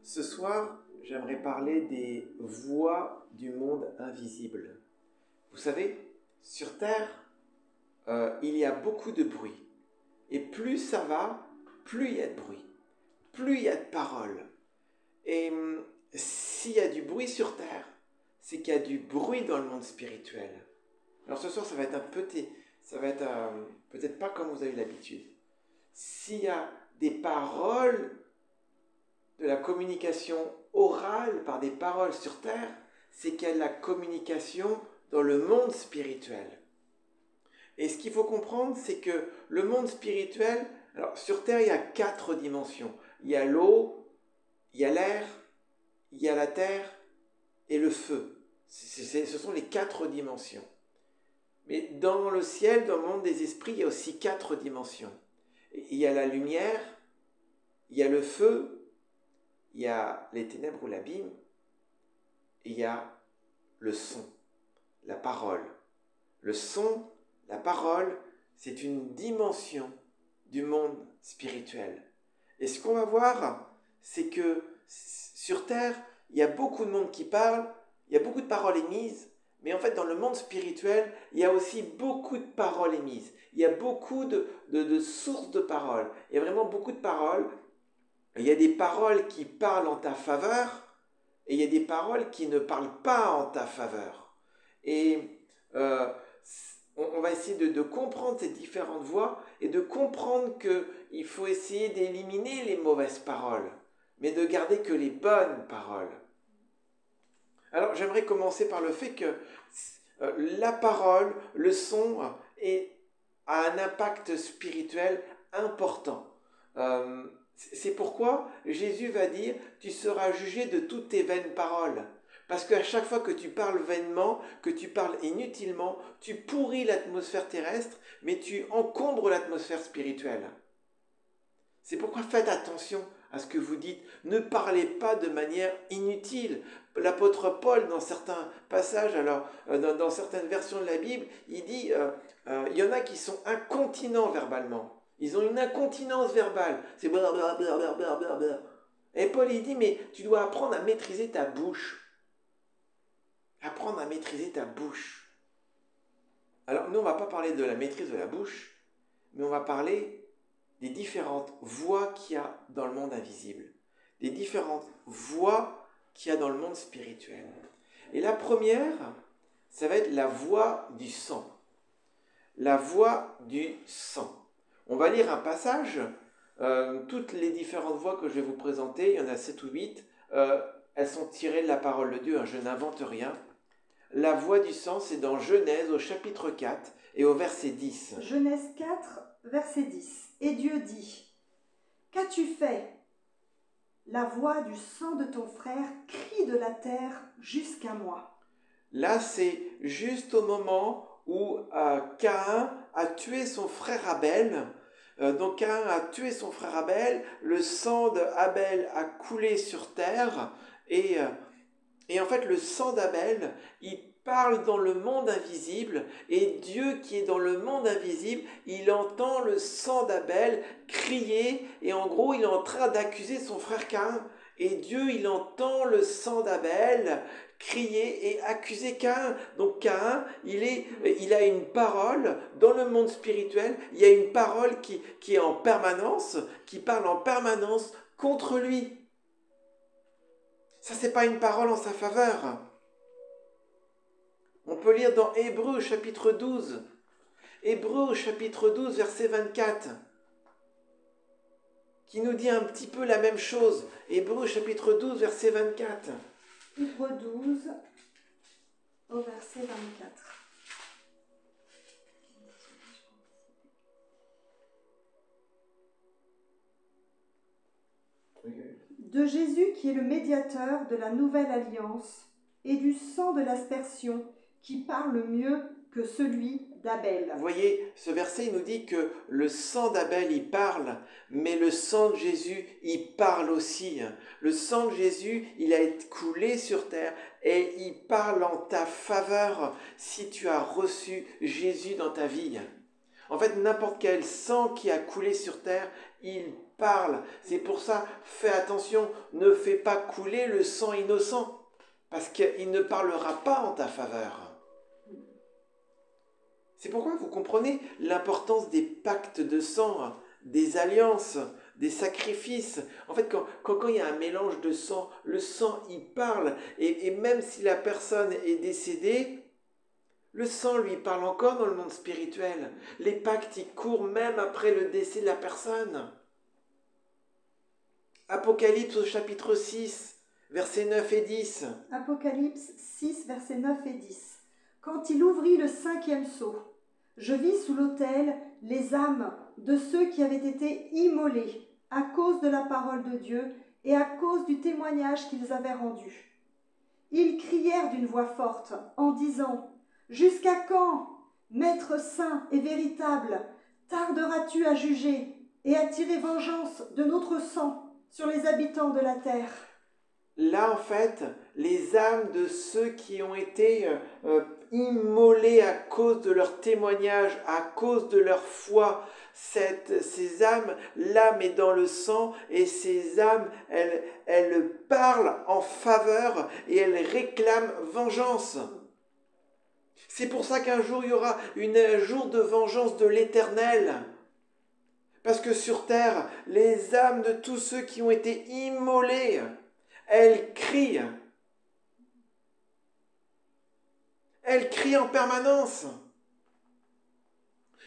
Ce soir, j'aimerais parler des voix du monde invisible. Vous savez, sur Terre, il y a beaucoup de bruit. Et plus ça va, plus il y a de bruit, plus il y a de paroles. Et s'il y a du bruit sur Terre, c'est qu'il y a du bruit dans le monde spirituel. Alors ce soir, ça va être peut-être pas comme vous avez l'habitude. S'il y a des paroles de la communication orale par des paroles sur Terre, c'est qu'il y a de la communication dans le monde spirituel. Et ce qu'il faut comprendre, c'est que le monde spirituel, alors sur Terre, il y a 4 dimensions. Il y a l'eau, il y a l'air, il y a la terre et le feu. Ce sont les 4 dimensions. Mais dans le ciel, dans le monde des esprits, il y a aussi 4 dimensions. Il y a la lumière, il y a le feu, il y a les ténèbres ou l'abîme, et il y a le son, la parole. Le son, la parole, c'est une dimension du monde spirituel. Et ce qu'on va voir, c'est que sur Terre, il y a beaucoup de monde qui parle, il y a beaucoup de paroles émises, mais en fait, dans le monde spirituel, il y a aussi beaucoup de paroles émises. Il y a beaucoup de sources de paroles. Il y a vraiment beaucoup de paroles. Il y a des paroles qui parlent en ta faveur, et il y a des paroles qui ne parlent pas en ta faveur. Et on va essayer de comprendre ces différentes voix et de comprendre qu'il faut essayer d'éliminer les mauvaises paroles, mais de garder que les bonnes paroles. Alors j'aimerais commencer par le fait que la parole, le son, a un impact spirituel important. C'est pourquoi Jésus va dire « Tu seras jugé de toutes tes vaines paroles ». Parce qu'à chaque fois que tu parles vainement, que tu parles inutilement, tu pourris l'atmosphère terrestre, mais tu encombres l'atmosphère spirituelle. C'est pourquoi faites attention à ce que vous dites. Ne parlez pas de manière inutile. L'apôtre Paul, dans certains passages, dans certaines versions de la Bible, il dit il y en a qui sont incontinents verbalement. Ils ont une incontinence verbale. C'est blablabla. Et Paul, il dit, mais tu dois apprendre à maîtriser ta bouche. Apprendre à maîtriser ta bouche. Alors, nous, on ne va pas parler de la maîtrise de la bouche, mais on va parler des différentes voix qu'il y a dans le monde invisible, des différentes voix qu'il y a dans le monde spirituel. Et la première, ça va être la voix du sang. La voix du sang. On va lire un passage. Toutes les différentes voix que je vais vous présenter, il y en a 7 ou 8, elles sont tirées de la parole de Dieu, je n'invente rien. La voix du sang, c'est dans Genèse au chapitre 4 et au verset 10. Genèse 4, verset 10. Et Dieu dit, « Qu'as-tu fait ? La voix du sang de ton frère crie de la terre jusqu'à moi. » Là, c'est juste au moment où Caïn a tué son frère Abel. Donc Caïn a tué son frère Abel, le sang d'Abel a coulé sur terre, et en fait le sang d'Abel, il parle dans le monde invisible, et Dieu qui est dans le monde invisible, il entend le sang d'Abel crier, et en gros il est en train d'accuser son frère Caïn, et Dieu il entend le sang d'Abel crier et accuser Caïn. Donc Caïn, il a une parole dans le monde spirituel, il y a une parole qui est en permanence, qui parle en permanence contre lui. Ça, c'est pas une parole en sa faveur. On peut lire dans Hébreux chapitre 12. Hébreux chapitre 12, verset 24. Qui nous dit un petit peu la même chose. Hébreux chapitre 12, verset 24. Hébreux 12, au verset 24. De Jésus qui est le médiateur de la nouvelle alliance et du sang de l'aspersion qui parle mieux que celui d'Abel. Vous voyez, ce verset il nous dit que le sang d'Abel il parle, mais le sang de Jésus il parle aussi. Le sang de Jésus il a été coulé sur terre et il parle en ta faveur si tu as reçu Jésus dans ta vie. En fait, n'importe quel sang qui a coulé sur terre, il parle. C'est pour ça, fais attention, ne fais pas couler le sang innocent, parce qu'il ne parlera pas en ta faveur. C'est pourquoi vous comprenez l'importance des pactes de sang, des alliances, des sacrifices. En fait, quand il y a un mélange de sang, le sang, il parle. Et même si la personne est décédée, le sang lui parle encore dans le monde spirituel. Les pactes, ils courent même après le décès de la personne. Apocalypse au chapitre 6, versets 9 et 10. Apocalypse 6, versets 9 et 10. Quand il ouvrit le 5e sceau, je vis sous l'autel les âmes de ceux qui avaient été immolés à cause de la parole de Dieu et à cause du témoignage qu'ils avaient rendu. Ils crièrent d'une voix forte en disant « Jusqu'à quand, Maître saint et véritable, tarderas-tu à juger et à tirer vengeance de notre sang sur les habitants de la terre ?» Là, en fait, les âmes de ceux qui ont été immolés à cause de leur témoignage, à cause de leur foi, ces âmes, l'âme est dans le sang, et ces âmes, elles parlent en faveur et elles réclament vengeance. C'est pour ça qu'un jour, il y aura un jour de vengeance de l'Éternel. Parce que sur terre, les âmes de tous ceux qui ont été immolés, elles crient. Elles crient en permanence.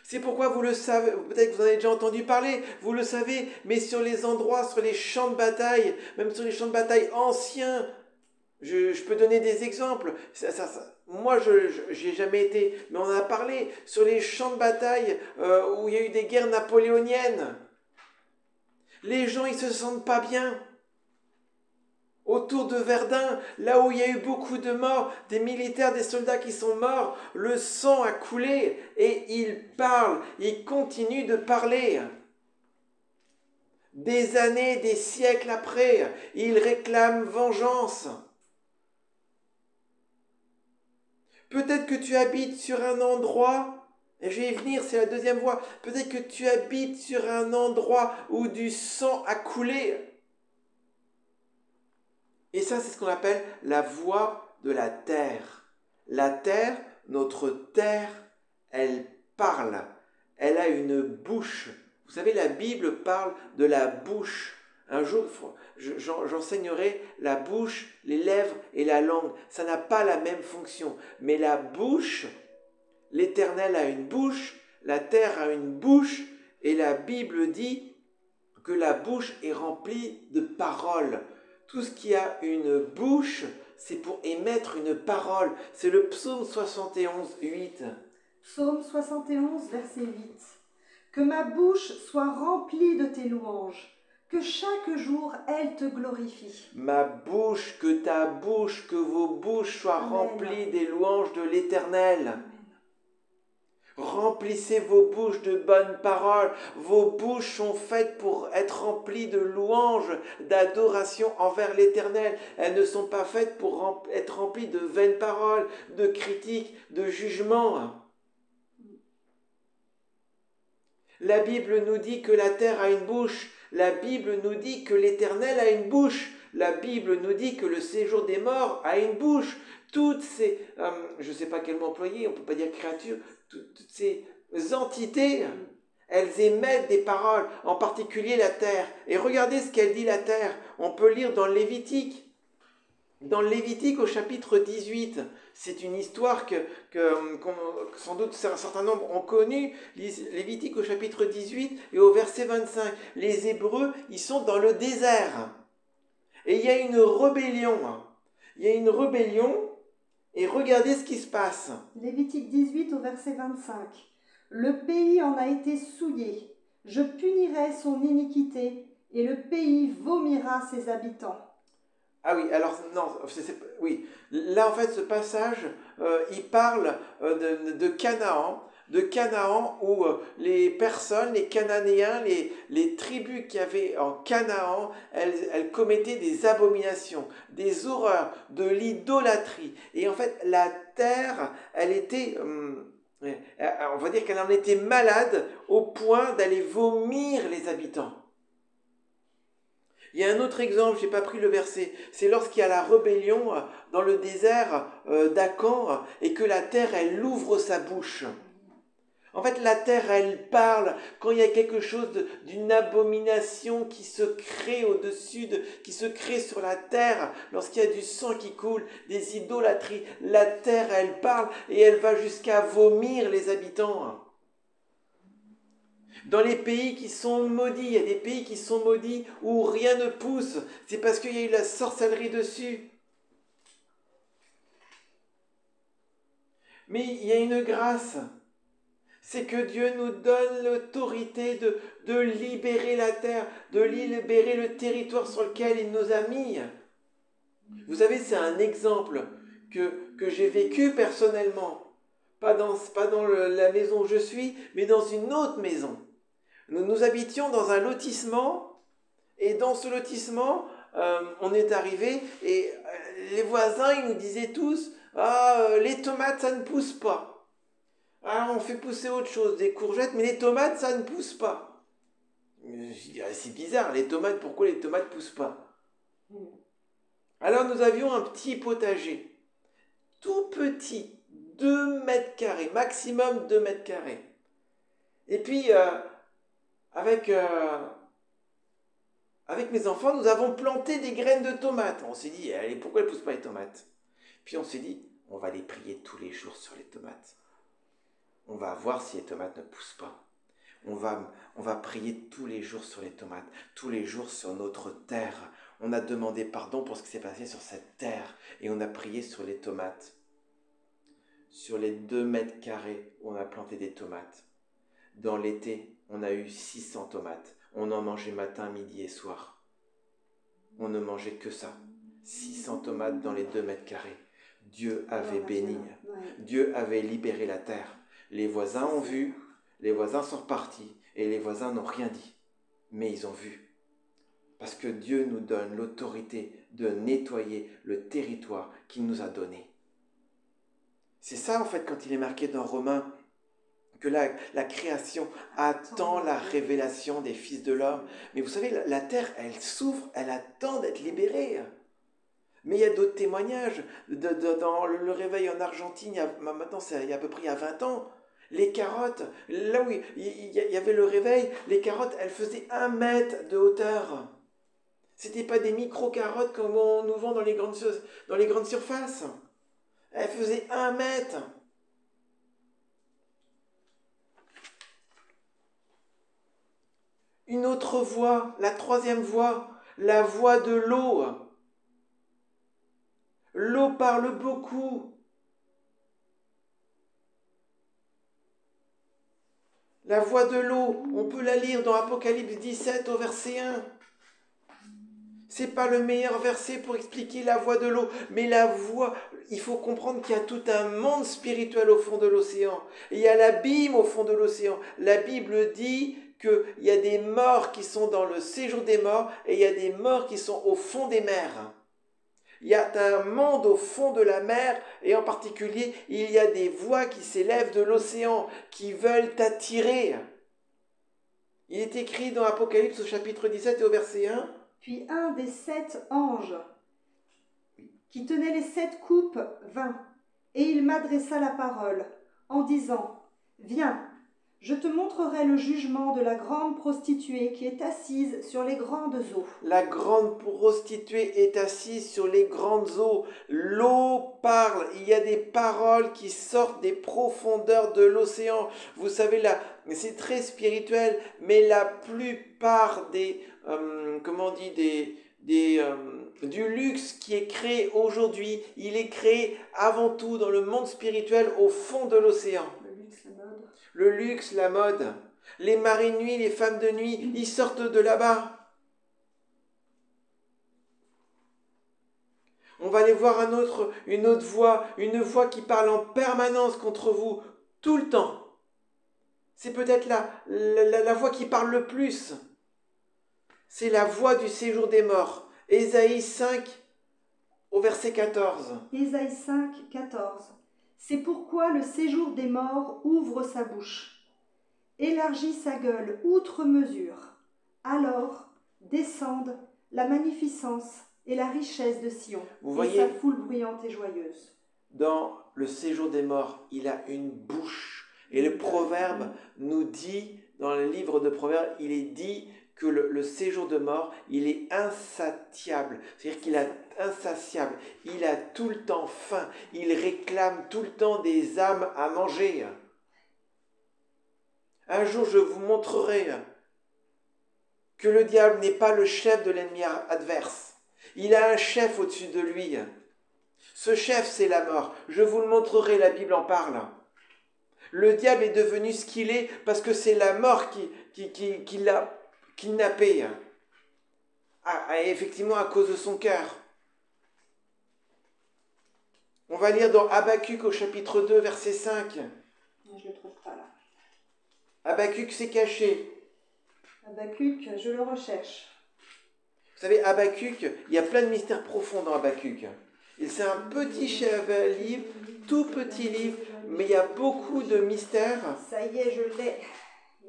C'est pourquoi vous le savez, peut-être que vous en avez déjà entendu parler, vous le savez, mais sur les endroits, sur les champs de bataille, même sur les champs de bataille anciens, je peux donner des exemples. Moi, je n'y ai jamais été, mais on en a parlé. Sur les champs de bataille où il y a eu des guerres napoléoniennes, les gens, ils se sentent pas bien. Autour de Verdun, là où il y a eu beaucoup de morts, des militaires, des soldats qui sont morts, le sang a coulé et ils parlent, ils continuent de parler. Des années, des siècles après, ils réclament vengeance. Peut-être que tu habites sur un endroit, et je vais y venir, c'est la deuxième voie, peut-être que tu habites sur un endroit où du sang a coulé. Et ça, c'est ce qu'on appelle la voix de la terre. La terre, notre terre, elle parle. Elle a une bouche. Vous savez, la Bible parle de la bouche. Un jour, j'enseignerai la bouche, les lèvres et la langue. Ça n'a pas la même fonction. Mais la bouche, l'Éternel a une bouche, la terre a une bouche, et la Bible dit que la bouche est remplie de paroles. Tout ce qui a une bouche, c'est pour émettre une parole. C'est le psaume 71, 8. Psaume 71, verset 8. Que ma bouche soit remplie de tes louanges, que chaque jour elle te glorifie. Ma bouche, que ta bouche, que vos bouches soient Amen. remplies des louanges de l'Éternel. Amen. Remplissez vos bouches de bonnes paroles. Vos bouches sont faites pour être remplies de louanges, d'adoration envers l'Éternel. Elles ne sont pas faites pour être remplies de vaines paroles, de critiques, de jugements. La Bible nous dit que la terre a une bouche. La Bible nous dit que l'Éternel a une bouche. La Bible nous dit que le séjour des morts a une bouche. Toutes ces, je ne sais pas quel mot employer, on ne peut pas dire créatures, toutes ces entités, elles émettent des paroles, en particulier la terre. Et regardez ce qu'elle dit la terre. On peut lire dans le Lévitique. Dans le Lévitique au chapitre 18, c'est une histoire que sans doute un certain nombre ont connue. Lévitique au chapitre 18 et au verset 25. Les Hébreux, ils sont dans le désert. Et il y a une rébellion. Il y a une rébellion. Et regardez ce qui se passe. Lévitique 18 au verset 25. Le pays en a été souillé. Je punirai son iniquité et le pays vomira ses habitants. Ah oui, alors non, oui. Là en fait ce passage, il parle de Canaan où les personnes, les Cananéens, les tribus qu'il y avait en Canaan, elles commettaient des abominations, des horreurs, de l'idolâtrie. Et en fait la terre, elle était, on va dire qu'elle en était malade au point d'aller vomir les habitants. Il y a un autre exemple, je n'ai pas pris le verset, c'est lorsqu'il y a la rébellion dans le désert d'Akan et que la terre, elle ouvre sa bouche. En fait, la terre, elle parle quand il y a quelque chose d'une abomination qui se crée au-dessus, qui se crée sur la terre, lorsqu'il y a du sang qui coule, des idolâtries. La terre, elle parle et elle va jusqu'à vomir les habitants. Dans les pays qui sont maudits, il y a des pays qui sont maudits où rien ne pousse. C'est parce qu'il y a eu la sorcellerie dessus. Mais il y a une grâce. C'est que Dieu nous donne l'autorité de libérer la terre, de libérer le territoire sur lequel il nous a mis. Vous savez, c'est un exemple que j'ai vécu personnellement. Pas dans la maison où je suis, mais dans une autre maison. Nous habitions dans un lotissement, et dans ce lotissement, on est arrivé, et les voisins, ils nous disaient tous, « Ah, les tomates, ça ne pousse pas. Ah, on fait pousser autre chose, des courgettes, mais les tomates, ça ne pousse pas. » Je dis, ah, c'est bizarre, les tomates, pourquoi les tomates ne poussent pas? Alors nous avions un petit potager, tout petit, 2 mètres carrés, maximum 2 mètres carrés. Et puis, avec mes enfants, nous avons planté des graines de tomates. On s'est dit, allez, pourquoi elles ne poussent pas les tomates? Puis on s'est dit, on va les prier tous les jours sur les tomates. On va voir si les tomates ne poussent pas. On va prier tous les jours sur les tomates, tous les jours sur notre terre. On a demandé pardon pour ce qui s'est passé sur cette terre et on a prié sur les tomates. Sur les 2 mètres carrés où on a planté des tomates. Dans l'été, on a eu 600 tomates. On en mangeait matin, midi et soir. On ne mangeait que ça. 600 tomates dans les 2 mètres carrés. Dieu avait béni. Dieu avait libéré la terre. Les voisins ont vu, les voisins sont repartis et les voisins n'ont rien dit. Mais ils ont vu. Parce que Dieu nous donne l'autorité de nettoyer le territoire qu'il nous a donné. C'est ça en fait quand il est marqué dans Romains que la création attend la révélation des fils de l'homme. Mais vous savez, la terre, elle souffre, elle attend d'être libérée. Mais il y a d'autres témoignages. Dans le réveil en Argentine, maintenant il y a à peu près 20 ans, les carottes, là où il y avait le réveil, les carottes, elles faisaient 1 mètre de hauteur. C'était pas des micro-carottes comme on nous vend dans les grandes surfaces. Elles faisaient 1 mètre. Une autre voie, la 3e voie, la voie de l'eau. L'eau parle beaucoup. La voie de l'eau, on peut la lire dans Apocalypse 17 au verset 1. C'est pas le meilleur verset pour expliquer la voie de l'eau, mais la voie, il faut comprendre qu'il y a tout un monde spirituel au fond de l'océan. Et il y a l'abîme au fond de l'océan. La Bible dit qu'il y a des morts qui sont dans le séjour des morts et il y a des morts qui sont au fond des mers. Il y a un monde au fond de la mer et en particulier, il y a des voix qui s'élèvent de l'océan, qui veulent t'attirer. Il est écrit dans Apocalypse au chapitre 17 et au verset 1. Puis un des 7 anges qui tenait les 7 coupes vint, et il m'adressa la parole en disant, « Viens, je te montrerai le jugement de la grande prostituée qui est assise sur les grandes eaux. » La grande prostituée est assise sur les grandes eaux. L'eau parle. Il y a des paroles qui sortent des profondeurs de l'océan. Vous savez, là, c'est très spirituel, mais la plupart du luxe qui est créé aujourd'hui, il est créé avant tout dans le monde spirituel au fond de l'océan. Le luxe, la mode, les maris de nuit, les femmes de nuit, ils sortent de là-bas. On va aller voir une autre voix, une voix qui parle en permanence contre vous, tout le temps. C'est peut-être la voix qui parle le plus. C'est la voix du séjour des morts. Ésaïe 5, au verset 14. Ésaïe 5, 14. C'est pourquoi le séjour des morts ouvre sa bouche, élargit sa gueule outre mesure. Alors descendent la magnificence et la richesse de Sion, Vous et voyez, sa foule bruyante et joyeuse. dans le séjour des morts, il a une bouche. Et le proverbe nous dit, dans le livre de Proverbes, il est dit que le séjour de mort, il est insatiable. C'est-à-dire qu'il est insatiable. Il a tout le temps faim. Il réclame tout le temps des âmes à manger. Un jour, je vous montrerai que le diable n'est pas le chef de l'ennemi adverse. Il a un chef au-dessus de lui. Ce chef, c'est la mort. Je vous le montrerai, la Bible en parle. Le diable est devenu ce qu'il est parce que c'est la mort qui l'a kidnappé. Effectivement, à cause de son cœur. On va lire dans Habakkuk au chapitre 2, verset 5. Je ne le trouve pas là. Habakkuk s'est caché. Habakkuk, je le recherche. Vous savez, Habakkuk, il y a plein de mystères profonds dans Habakkuk. Et c'est un petit livre, tout petit livre, mais il y a beaucoup de mystères. Ça y est, je l'ai.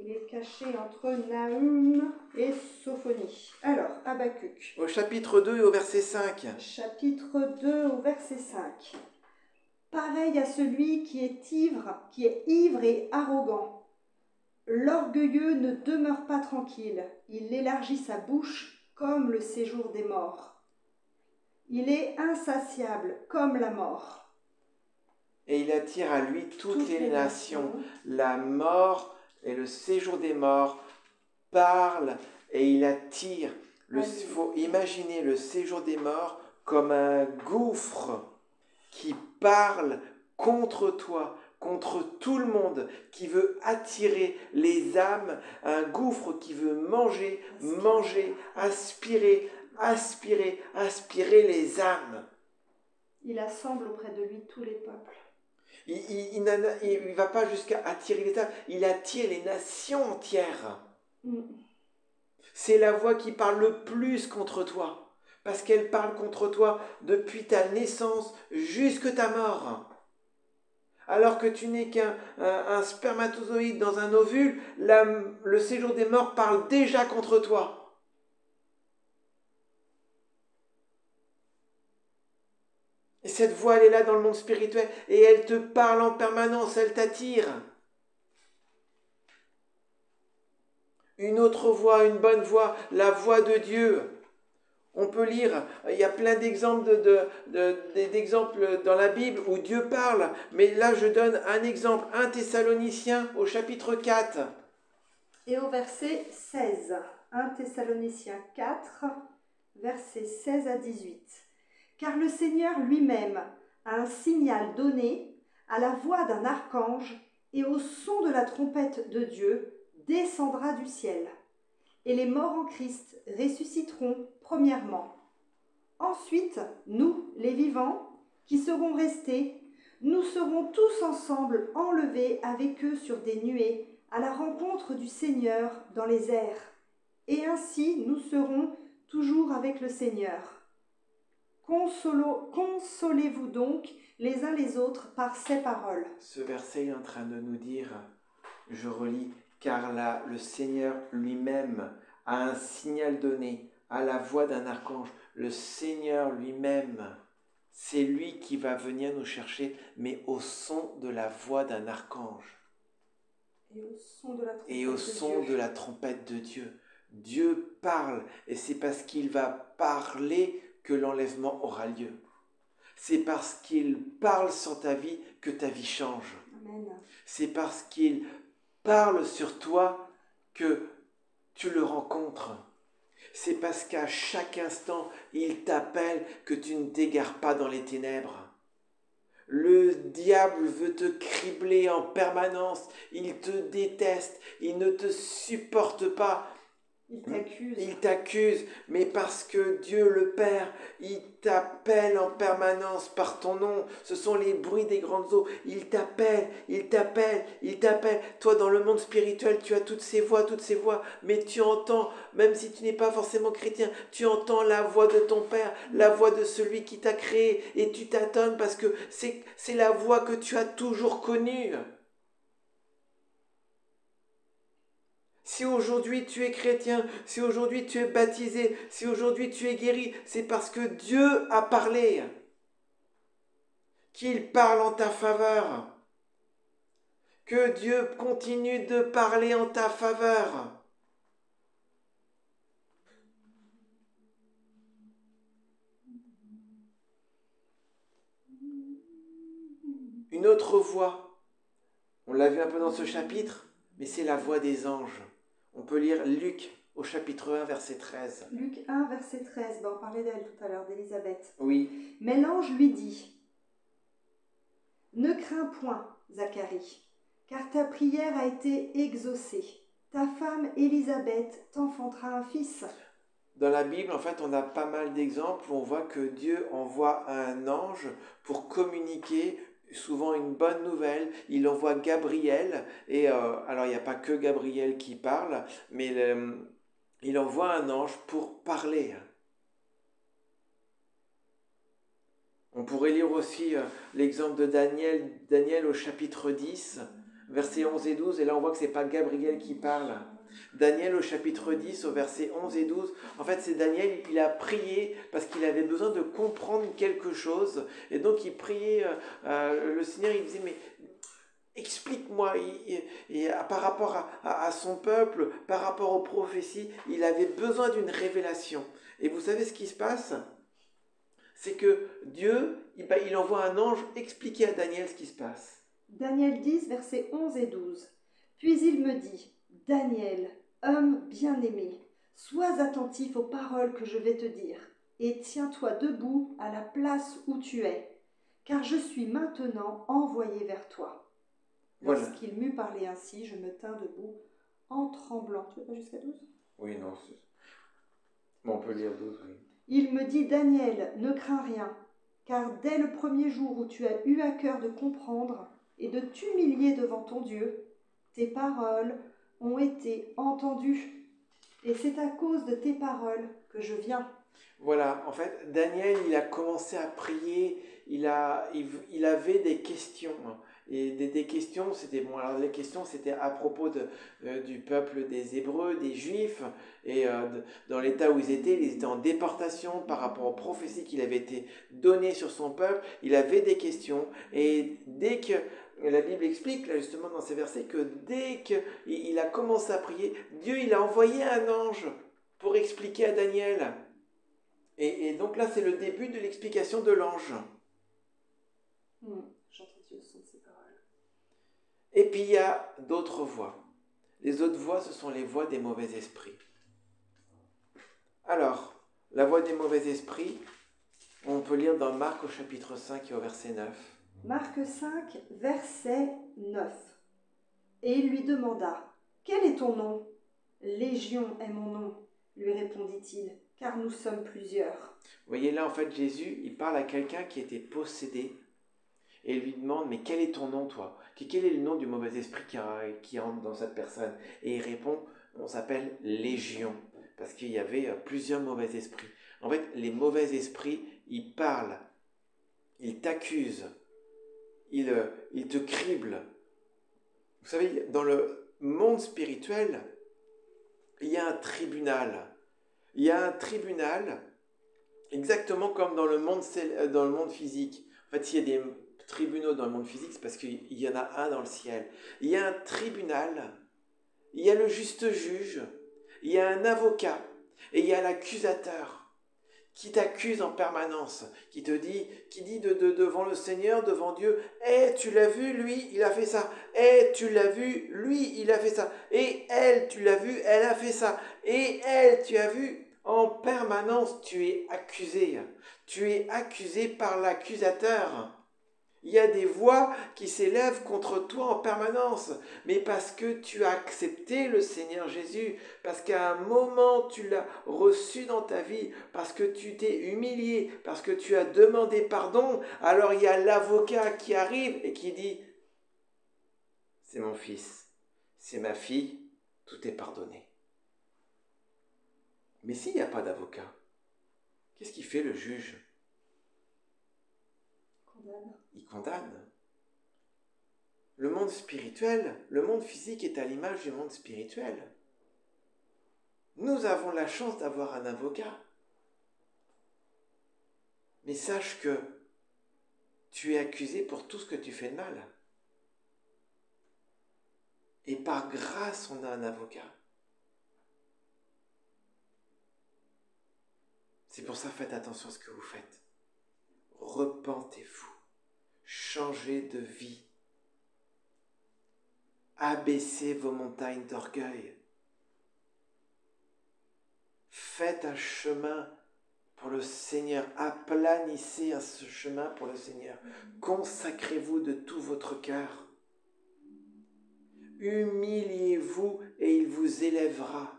Il est caché entre Nahum et Sophonie. Alors, Habakkuk. Au chapitre 2 et au verset 5. Chapitre 2 au verset 5. Pareil à celui qui est ivre et arrogant. L'orgueilleux ne demeure pas tranquille. Il élargit sa bouche comme le séjour des morts. Il est insatiable comme la mort. Et il attire à lui toutes les nations. La mort et le séjour des morts parlent et il attire. Il faut imaginer le séjour des morts comme un gouffre qui parle contre toi, contre tout le monde, qui veut attirer les âmes, un gouffre qui veut manger, aspirer les âmes. Il assemble auprès de lui tous les peuples. Il ne va pas jusqu'à attirer les âmes, il attire les nations entières. C'est la voix qui parle le plus contre toi. Parce qu'elle parle contre toi depuis ta naissance jusque ta mort. Alors que tu n'es qu'un spermatozoïde dans un ovule, le séjour des morts parle déjà contre toi. Et cette voix, elle est là dans le monde spirituel et elle te parle en permanence, elle t'attire. Une autre voix, une bonne voix, la voix de Dieu. On peut lire, il y a plein d'exemples d'exemples dans la Bible où Dieu parle, mais là je donne un exemple, 1 Thessaloniciens au chapitre 4. Et au verset 16, 1 Thessaloniciens 4, versets 16 à 18. Car le Seigneur lui-même a un signal donné à la voix d'un archange et au son de la trompette de Dieu descendra du ciel. Et les morts en Christ ressusciteront premièrement. Ensuite, nous, les vivants, qui serons restés, nous serons tous ensemble enlevés avec eux sur des nuées à la rencontre du Seigneur dans les airs. Et ainsi nous serons toujours avec le Seigneur. Consolez-vous donc les uns les autres par ces paroles. Ce verset est en train de nous dire, je relis, car là, le Seigneur lui-même a un signal donné à la voix d'un archange. Le Seigneur lui-même, c'est lui qui va venir nous chercher, mais au son de la voix d'un archange. Et au son de la trompette de Dieu. Dieu parle, et c'est parce qu'il va parler que l'enlèvement aura lieu. C'est parce qu'il parle sur ta vie que ta vie change. Amen. C'est parce qu'il parle sur toi que tu le rencontres. C'est parce qu'à chaque instant, il t'appelle que tu ne t'égares pas dans les ténèbres. Le diable veut te cribler en permanence. Il te déteste. Il ne te supporte pas. Il t'accuse, mais parce que Dieu le Père, il t'appelle en permanence par ton nom. Ce sont les bruits des grandes eaux. Il t'appelle. Toi, dans le monde spirituel, tu as toutes ces voix, mais tu entends, même si tu n'es pas forcément chrétien, tu entends la voix de ton Père, la voix de celui qui t'a créé, et tu t'attends parce que c'est la voix que tu as toujours connue. Si aujourd'hui tu es chrétien, si aujourd'hui tu es baptisé, si aujourd'hui tu es guéri, c'est parce que Dieu a parlé, qu'il parle en ta faveur, que Dieu continue de parler en ta faveur. Une autre voix, on l'a vu un peu dans ce chapitre, mais c'est la voix des anges. On peut lire Luc au chapitre 1, verset 13. Luc 1, verset 13, on parlait d'elle tout à l'heure, d'Élisabeth. Oui. Mais l'ange lui dit, « Ne crains point, Zacharie, car ta prière a été exaucée. Ta femme Élisabeth t'enfantera un fils. » Dans la Bible, en fait, on a pas mal d'exemples où on voit que Dieu envoie un ange pour communiquer souvent une bonne nouvelle. Il envoie Gabriel, et alors il n'y a pas que Gabriel qui parle, mais il envoie un ange pour parler. On pourrait lire aussi l'exemple de Daniel au chapitre 10, versets 11 et 12, et là on voit que ce n'est pas Gabriel qui parle. Daniel au chapitre 10, au verset 11 et 12, en fait c'est Daniel, il a prié parce qu'il avait besoin de comprendre quelque chose, et donc il priait, le Seigneur il disait, mais explique-moi, et par rapport à son peuple, par rapport aux prophéties, il avait besoin d'une révélation. Et vous savez ce qui se passe ? C'est que Dieu, il envoie un ange expliquer à Daniel ce qui se passe. Daniel 10, versets 11 et 12. Puis il me dit, « Daniel, homme bien-aimé, sois attentif aux paroles que je vais te dire, et tiens-toi debout à la place où tu es, car je suis maintenant envoyé vers toi. » Voilà. Lorsqu'il m'eut parlé ainsi, je me tins debout en tremblant. Tu veux pas jusqu'à 12 ? Oui, non. Bon, on peut lire 12, oui. Il me dit, « Daniel, ne crains rien, car dès le premier jour où tu as eu à cœur de comprendre et de t'humilier devant ton Dieu, tes paroles ont été entendues, et c'est à cause de tes paroles que je viens. » Voilà, en fait, Daniel, il a commencé à prier, il avait des questions. Et des questions, c'était bon. Alors les questions, c'était à propos du peuple des Hébreux, des Juifs, et dans l'état où ils étaient en déportation par rapport aux prophéties qui avaient été données sur son peuple. Il avait des questions, et dès que la Bible explique là justement dans ces versets que dès qu'il a commencé à prier, Dieu il a envoyé un ange pour expliquer à Daniel. Et donc là, c'est le début de l'explication de l'ange. J'entends Dieu son de ses paroles. Et puis il y a d'autres voix. Les autres voix, ce sont les voix des mauvais esprits. Alors, la voix des mauvais esprits, on peut lire dans Marc au chapitre 5 et au verset 9. Marc 5, verset 9. Et il lui demanda, « Quel est ton nom ? » ?»« Légion est mon nom, lui répondit-il, car nous sommes plusieurs. » Vous voyez là, en fait, Jésus, il parle à quelqu'un qui était possédé et il lui demande, mais quel est ton nom, toi ? Quel est le nom du mauvais esprit qui entre dans cette personne ? Et il répond, on s'appelle Légion, parce qu'il y avait plusieurs mauvais esprits. En fait, les mauvais esprits, ils parlent, ils t'accusent, ils te criblent. Vous savez, dans le monde spirituel, il y a un tribunal. Il y a un tribunal, exactement comme dans le monde physique. En fait, s'il y a des tribunaux dans le monde physique, c'est parce qu'il y en a un dans le ciel. Il y a un tribunal, il y a le juste juge, il y a un avocat, et il y a l'accusateur qui t'accuse en permanence, qui dit devant le Seigneur, devant Dieu, « Eh, tu l'as vu, lui, il a fait ça. Eh, tu l'as vu, lui, il a fait ça. Et elle, tu l'as vu, elle a fait ça. Et elle, tu as vu. » En permanence, tu es accusé. Tu es accusé par l'accusateur. Il y a des voix qui s'élèvent contre toi en permanence, mais parce que tu as accepté le Seigneur Jésus, parce qu'à un moment tu l'as reçu dans ta vie, parce que tu t'es humilié, parce que tu as demandé pardon, alors il y a l'avocat qui arrive et qui dit « C'est mon fils, c'est ma fille, tout est pardonné. » Mais s'il n'y a pas d'avocat, qu'est-ce qu'il fait le juge ? Il condamne. Le monde spirituel, le monde physique est à l'image du monde spirituel. Nous avons la chance d'avoir un avocat. Mais sache que tu es accusé pour tout ce que tu fais de mal. Et par grâce, on a un avocat. C'est pour ça, faites attention à ce que vous faites. Repentez-vous. Changez de vie. Abaissez vos montagnes d'orgueil. Faites un chemin pour le Seigneur. Aplanissez ce chemin pour le Seigneur. Consacrez-vous de tout votre cœur. Humiliez-vous et il vous élèvera.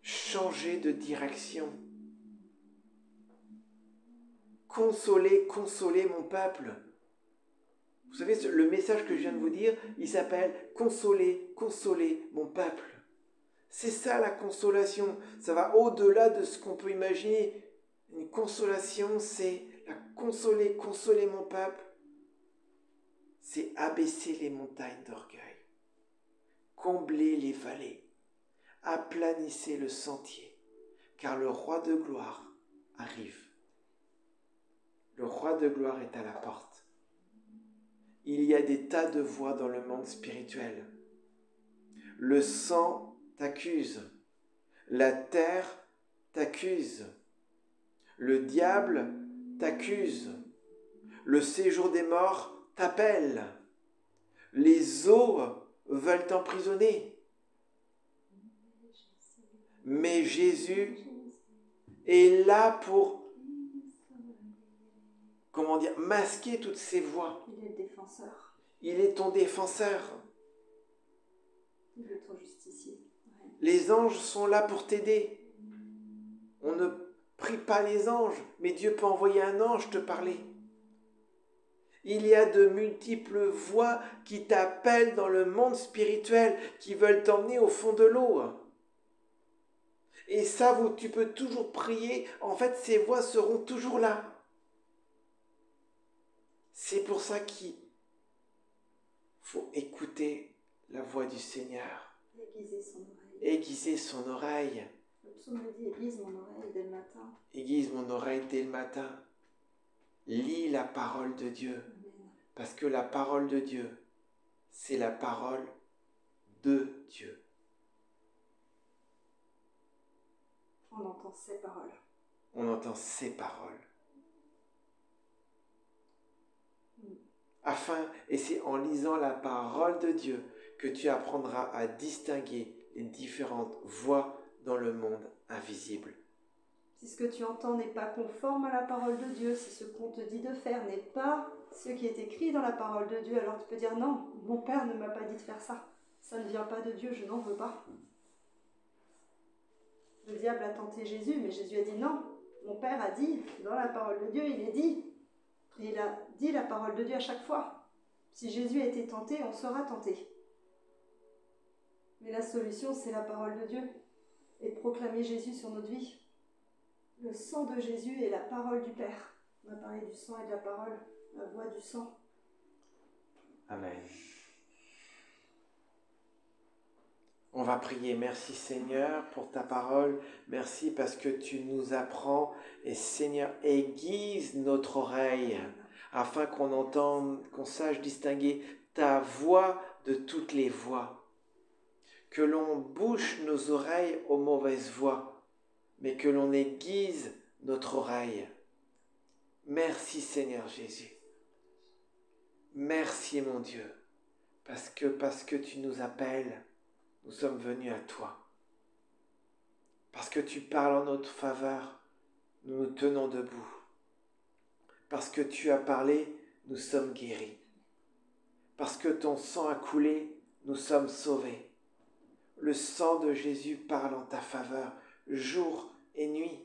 Changez de direction. Consolez, consolez mon peuple. Vous savez, le message que je viens de vous dire, il s'appelle « Consolez, consolez mon peuple ». C'est ça la consolation. Ça va au-delà de ce qu'on peut imaginer. Une consolation, c'est la consoler, consoler mon peuple. C'est abaisser les montagnes d'orgueil, combler les vallées, aplanissez le sentier, car le roi de gloire arrive. Le roi de gloire est à la porte. Il y a des tas de voix dans le monde spirituel. Le sang t'accuse, la terre t'accuse, le diable t'accuse, le séjour des morts t'appelle, les eaux veulent t'emprisonner. Mais Jésus est là pour, masquer toutes ces voix. Il est le défenseur. Il est ton défenseur. Il est ton justicier. Ouais. Les anges sont là pour t'aider. On ne prie pas les anges, mais Dieu peut envoyer un ange te parler. Il y a de multiples voix qui t'appellent dans le monde spirituel, qui veulent t'emmener au fond de l'eau. Et ça, tu peux toujours prier. En fait, ces voix seront toujours là. C'est pour ça qu'il faut écouter la voix du Seigneur. Aiguiser son oreille. Aiguiser son oreille. Le psaume dit, aiguise mon oreille dès le matin. Aiguise mon oreille dès le matin. Lis la parole de Dieu. Amen. Parce que la parole de Dieu, c'est la parole de Dieu. On entend ses paroles. On entend ses paroles. Et c'est en lisant la parole de Dieu que tu apprendras à distinguer les différentes voix dans le monde invisible. Si ce que tu entends n'est pas conforme à la parole de Dieu, si ce qu'on te dit de faire n'est pas ce qui est écrit dans la parole de Dieu, alors tu peux dire non, mon Père ne m'a pas dit de faire ça. Ça ne vient pas de Dieu, je n'en veux pas. Le diable a tenté Jésus, mais Jésus a dit non. Mon Père a dit, dans la parole de Dieu, il est dit. Et il a dit la parole de Dieu à chaque fois. Si Jésus a été tenté, on sera tenté. Mais la solution, c'est la parole de Dieu. Et de proclamer Jésus sur notre vie. Le sang de Jésus est la parole du Père. On a parlé du sang et de la parole, la voix du sang. Amen. On va prier. Merci Seigneur pour ta parole. Merci parce que tu nous apprends. Et Seigneur, aiguise notre oreille afin qu'on entende, qu'on sache distinguer ta voix de toutes les voix. Que l'on bouche nos oreilles aux mauvaises voix, mais que l'on aiguise notre oreille. Merci Seigneur Jésus. Merci mon Dieu, parce que tu nous appelles, nous sommes venus à toi. Parce que tu parles en notre faveur, nous nous tenons debout. Parce que tu as parlé, nous sommes guéris. Parce que ton sang a coulé, nous sommes sauvés. Le sang de Jésus parle en ta faveur, jour et nuit.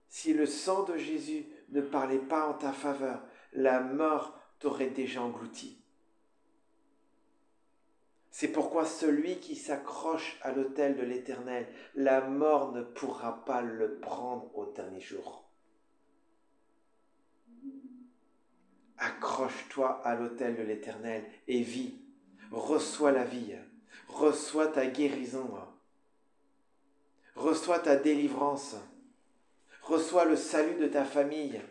Si le sang de Jésus ne parlait pas en ta faveur, la mort t'aurait déjà englouti. C'est pourquoi celui qui s'accroche à l'autel de l'Éternel, la mort ne pourra pas le prendre au dernier jour. Accroche-toi à l'autel de l'Éternel et vis. reçois la vie, reçois ta guérison, reçois ta délivrance, reçois le salut de ta famille,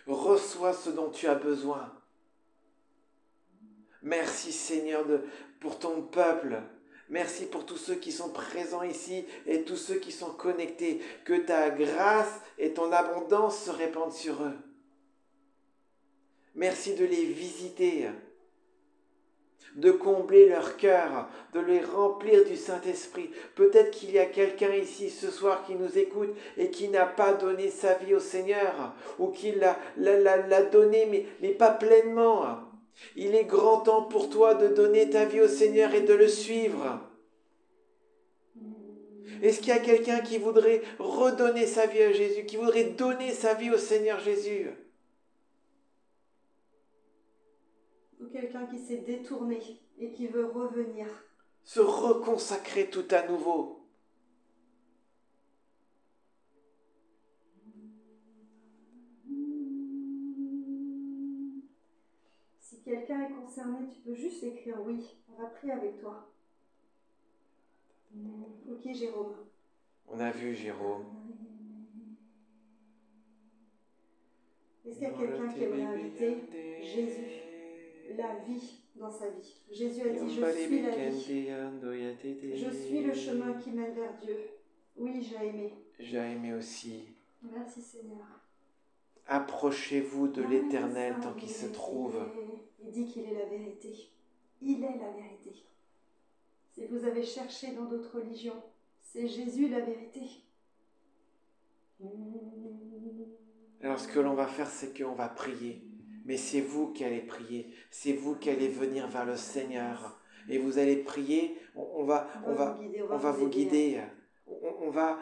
reçois ce dont tu as besoin. Merci Seigneur pour ton peuple. Merci pour tous ceux qui sont présents ici et tous ceux qui sont connectés. Que ta grâce et ton abondance se répandent sur eux. Merci de les visiter, de combler leur cœur, de les remplir du Saint-Esprit. Peut-être qu'il y a quelqu'un ici ce soir qui nous écoute et qui n'a pas donné sa vie au Seigneur ou qui l'a donné mais pas pleinement. Il est grand temps pour toi de donner ta vie au Seigneur et de le suivre. Est-ce qu'il y a quelqu'un qui voudrait redonner sa vie à Jésus, qui voudrait donner sa vie au Seigneur Jésus? Ou quelqu'un qui s'est détourné et qui veut revenir. Se reconsacrer tout à nouveau. Si quelqu'un est concerné, tu peux juste écrire oui. On va prier avec toi. Ok, Jérôme. On a vu Jérôme. Est-ce qu'il y a quelqu'un qui aimerait inviter Jésus, la vie dans sa vie? Jésus a dit, je suis la vie. Je suis le chemin qui mène vers Dieu. Oui, j'ai aimé. J'ai aimé aussi. Merci Seigneur. Approchez-vous de l'Éternel tant qu'il se trouve. Il dit qu'il est la vérité. Il est la vérité. Si vous avez cherché dans d'autres religions, c'est Jésus la vérité. Alors ce que l'on va faire, c'est qu'on va prier. Mais c'est vous qui allez prier. C'est vous qui allez venir vers le Seigneur. Et vous allez prier. On va vous guider. On va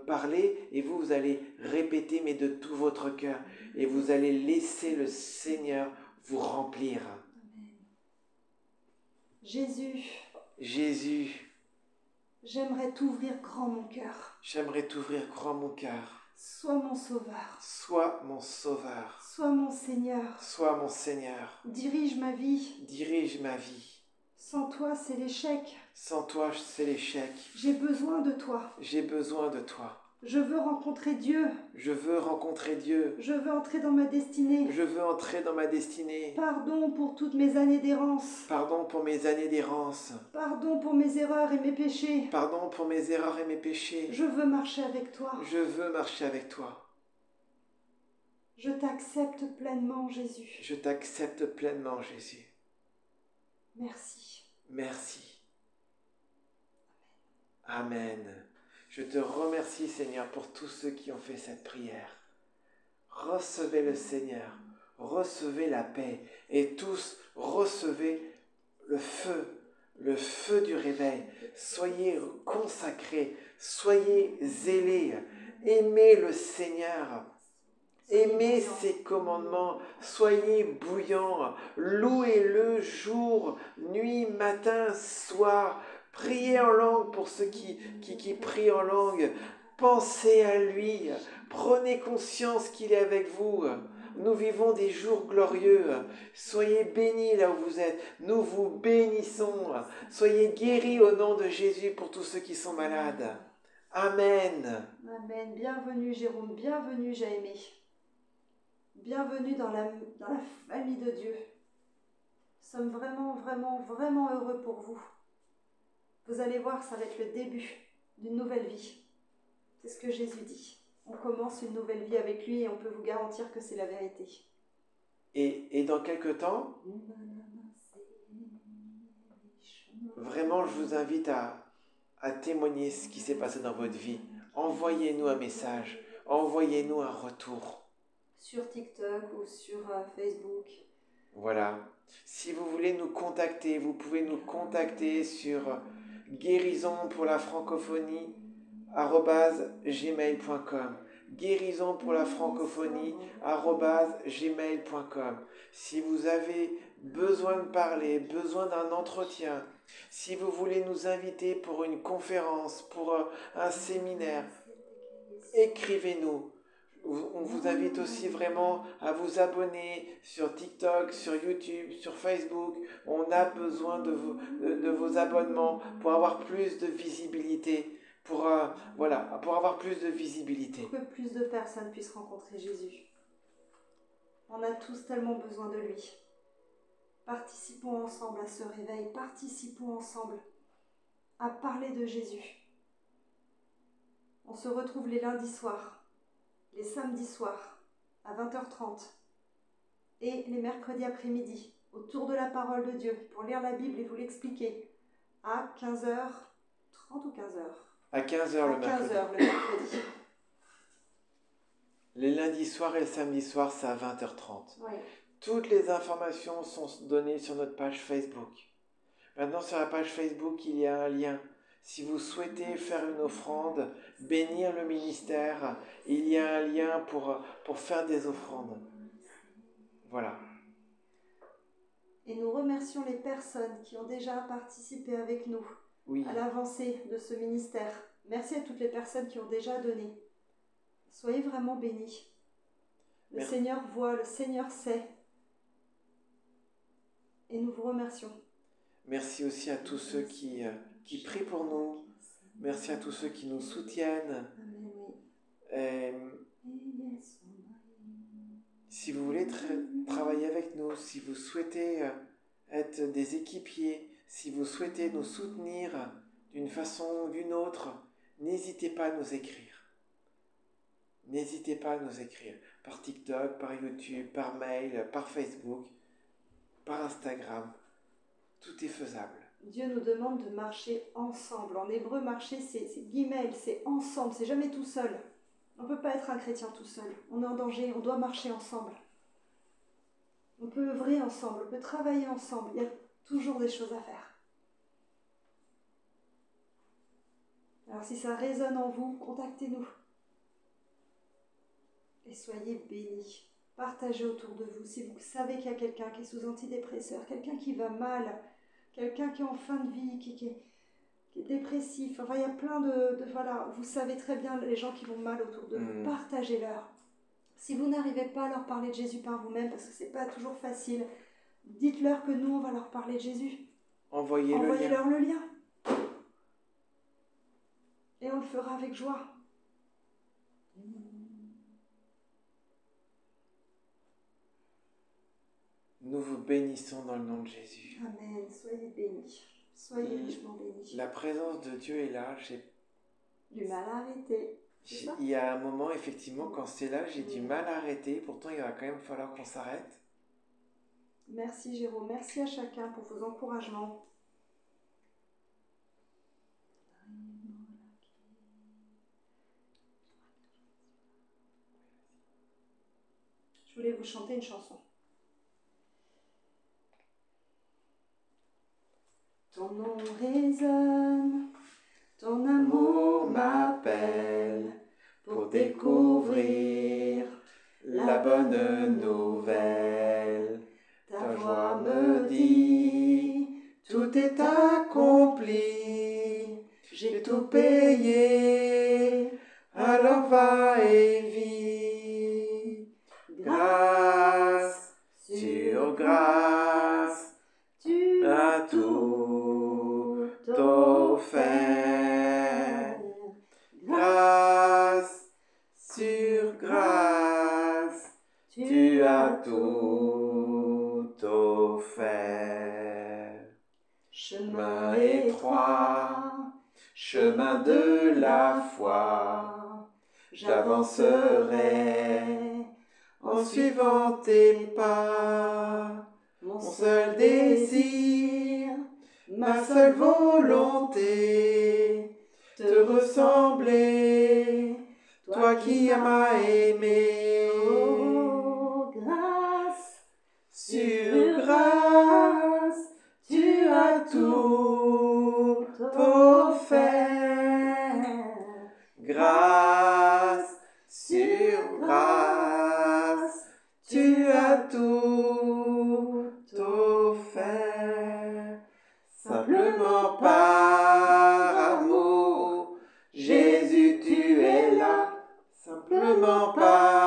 parler et vous allez répéter, mais de tout votre cœur. Et vous allez laisser le Seigneur vous remplir. Jésus. Jésus. J'aimerais t'ouvrir grand mon cœur. J'aimerais t'ouvrir grand mon cœur. Sois mon sauveur. Sois mon sauveur. Sois mon Seigneur. Sois mon Seigneur. Dirige ma vie. Dirige ma vie. Sans toi, c'est l'échec. Sans toi, c'est l'échec. J'ai besoin de toi. J'ai besoin de toi. Je veux rencontrer Dieu. Je veux rencontrer Dieu. Je veux entrer dans ma destinée. Je veux entrer dans ma destinée. Pardon pour toutes mes années d'errance. Pardon pour mes années d'errance. Pardon pour mes erreurs et mes péchés. Pardon pour mes erreurs et mes péchés. Je veux marcher avec toi. Je veux marcher avec toi. Je t'accepte pleinement, Jésus. Je t'accepte pleinement, Jésus. Merci. Merci. Amen. Je te remercie, Seigneur, pour tous ceux qui ont fait cette prière. Recevez le Seigneur, recevez la paix, et tous recevez le feu du réveil. Soyez consacrés, soyez zélés, aimez le Seigneur. Aimez ses commandements, soyez bouillants, louez-le jour, nuit, matin, soir. Priez en langue pour ceux qui prient en langue. Pensez à lui, prenez conscience qu'il est avec vous. Nous vivons des jours glorieux. Soyez bénis là où vous êtes. Nous vous bénissons. Soyez guéris au nom de Jésus pour tous ceux qui sont malades. Amen. Amen. Bienvenue Jérôme, bienvenue Jaémé. Bienvenue dans la famille de Dieu. Nous sommes vraiment, vraiment, vraiment heureux pour vous. Vous allez voir, ça va être le début d'une nouvelle vie. C'est ce que Jésus dit. On commence une nouvelle vie avec lui et on peut vous garantir que c'est la vérité. Et dans quelque temps, vraiment, je vous invite à témoigner ce qui s'est passé dans votre vie. Envoyez-nous un message, envoyez-nous un retour. Sur TikTok ou sur Facebook. Voilà. Si vous voulez nous contacter, vous pouvez nous contacter sur guérison pour la francophonie @gmail.com. Guérison pour la francophonie @gmail.com. Si vous avez besoin de parler, besoin d'un entretien, si vous voulez nous inviter pour une conférence, pour un séminaire, écrivez-nous. On vous invite aussi vraiment à vous abonner sur TikTok, sur YouTube, sur Facebook. On a besoin de vos abonnements pour avoir plus de visibilité. Pour avoir plus de visibilité. Pour que plus de personnes puissent rencontrer Jésus. On a tous tellement besoin de lui. Participons ensemble à ce réveil. Participons ensemble à parler de Jésus. On se retrouve les lundis soirs, les samedis soirs à 20h30 et les mercredis après-midi autour de la parole de Dieu pour lire la Bible et vous l'expliquer à 15h30 ou 15h. À 15h le mercredi. 15h le mercredi. Les lundis soirs et le samedi soir, c'est à 20h30. Oui. Toutes les informations sont données sur notre page Facebook. Maintenant, sur la page Facebook, il y a un lien. Si vous souhaitez faire une offrande, bénir le ministère, il y a un lien pour faire des offrandes. Voilà. Et nous remercions les personnes qui ont déjà participé avec nous à l'avancée de ce ministère. Merci à toutes les personnes qui ont déjà donné. Soyez vraiment bénis. Le Seigneur voit, le Seigneur sait. Et nous vous remercions. Merci aussi à tous ceux qui prient pour nous. Merci à tous ceux qui nous soutiennent. Et si vous voulez travailler avec nous, si vous souhaitez être des équipiers, si vous souhaitez nous soutenir d'une façon ou d'une autre, n'hésitez pas à nous écrire. N'hésitez pas à nous écrire par TikTok, par YouTube, par mail, par Facebook, par Instagram. Tout est faisable. Dieu nous demande de marcher ensemble. En hébreu, marcher, c'est guimel, c'est ensemble, c'est jamais tout seul. On ne peut pas être un chrétien tout seul. On est en danger, on doit marcher ensemble. On peut œuvrer ensemble, on peut travailler ensemble. Il y a toujours des choses à faire. Alors si ça résonne en vous, contactez-nous. Et soyez bénis. Partagez autour de vous. Si vous savez qu'il y a quelqu'un qui est sous antidépresseur, quelqu'un qui va mal, quelqu'un qui est en fin de vie, qui est dépressif. Enfin, il y a plein voilà, vous savez très bien les gens qui vont mal autour de vous. Partagez-leur. Si vous n'arrivez pas à leur parler de Jésus par vous-même, parce que c'est pas toujours facile, dites-leur que nous, on va leur parler de Jésus. Envoyez-leur le lien. Et on le fera avec joie. Nous vous bénissons dans le nom de Jésus. Amen. Soyez bénis. Soyez richement bénis. La présence de Dieu est là. Du mal à arrêter. Il y a un moment, effectivement, quand c'est là, j'ai du mal à arrêter. Pourtant, il va quand même falloir qu'on s'arrête. Merci Jérôme. Merci à chacun pour vos encouragements. Je voulais vous chanter une chanson. Ton nom résonne, ton amour m'appelle pour découvrir la bonne nouvelle. Ta voix me dit, tout est accompli, j'ai tout payé, alors va et vis. Grâce sur grâce, tu as tout offert. Grâce sur grâce, tu as tout offert. Chemin étroit, chemin de la foi, j'avancerai en suivant tes pas. Mon seul désir, ma seule volonté, te ressembler, toi qui m'as aimé. Oh, grâce sur grâce, tu as tout offert. Grâce sur grâce, tu as tout offert. Simplement par amour, Jésus, tu es là. Simplement par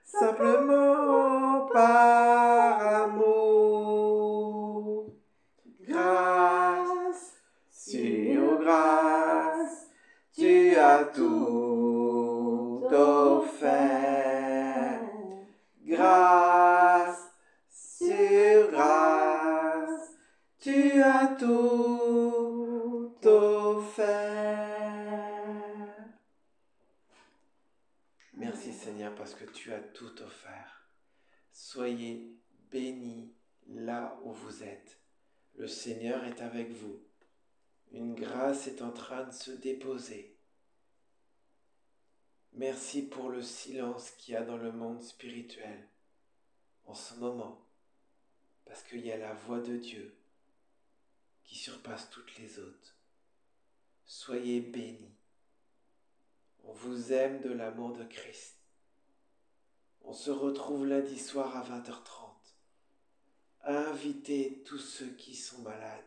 simplement par amour. Grâce sur grâce, tu as tout offert. Grâce sur grâce, tu as tout offert. Merci Seigneur parce que tu as tout offert. Soyez bénis là où vous êtes. Le Seigneur est avec vous. Une grâce est en train de se déposer. Merci pour le silence qu'il y a dans le monde spirituel en ce moment, parce qu'il y a la voix de Dieu qui surpasse toutes les autres. Soyez bénis. On vous aime de l'amour de Christ. On se retrouve lundi soir à 20h30. Invitez tous ceux qui sont malades.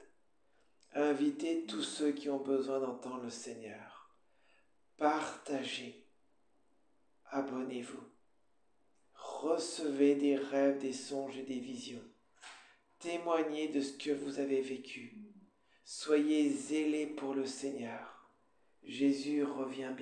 Invitez tous ceux qui ont besoin d'entendre le Seigneur. Partagez. Abonnez-vous. Recevez des rêves, des songes et des visions. Témoignez de ce que vous avez vécu. Soyez zélés pour le Seigneur. Jésus revient bientôt.